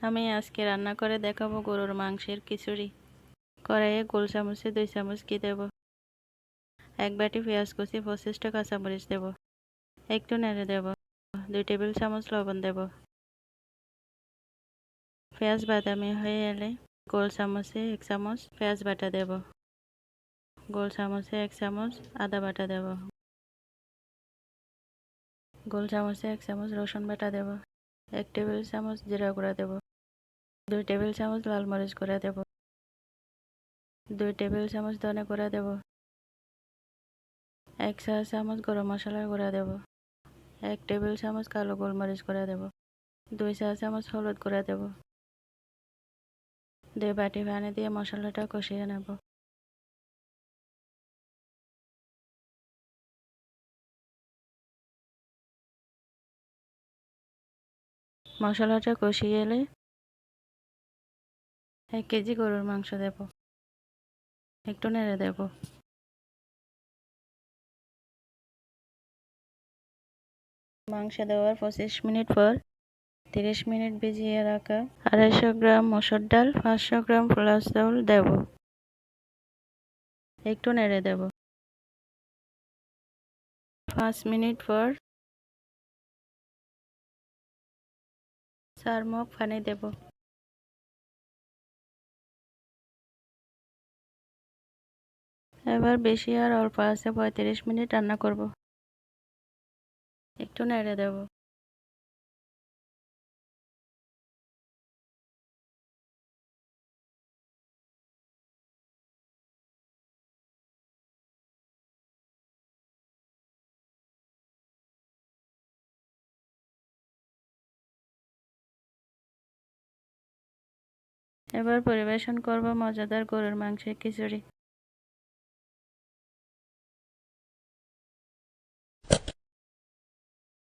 আমি আজকে রান্না করে দেখাবো গরুর মাংসের খিচুড়ি। কড়াইয়ে গোল চামচে 2 চামচ ঘি দেব। এক বাটি পেঁয়াজ কুচি 25টা কাঁচামরিচ দেব। একটু নেড়ে দেব। 2 টেবিল চামচ লবণ দেব। পেঁয়াজ বাদামি হয়ে এলে গোল চামচে 1 চামচ পেঁয়াজ বাটা দেব। গোল চামচে 1 চামচ আদা বাটা দেব। গোল চামচে 1 চামচ রসুন বাটা দেব। 1 টেবিল চামচ জিরা গুঁড়া দেব। 2 টেবিল চামচ লাল মরিচ গুঁড়া দেব। 2 টেবিল চামচ ধনে গুঁড়া দেব। 1 চা চামচ গরম মশলার গুঁড়া দেব। 1 টেবিল চামচ কালো গোলমরিচ গুঁড়া দেব। 2 চা চামচ হলুদ গুঁড়া দেব। 2 বাটি পানি দিয়ে মশলাটা কষিয়ে নেব। মশলাটা কষিয়ে এলে 1 কেজি গরুর মাংস দেব। একটু নেড়ে দেব। মাংস দেওয়ার 25 মিনিট পর 30 মিনিট ভিজিয়ে রাখা 250 গ্রাম মসুর ডাল 500 গ্রাম পোলাও চাউল দেব। একটু নেড়ে দেব। 5 মিনিট পর 4 মগ পানি দেব। এবার বেশি আর অল্প আছে 35 মিনিট রান্না করব। একটু নেড়ে দেব। এবার পরিবেশন করব মজাদার গরুর মাংসের খিচুড়ি।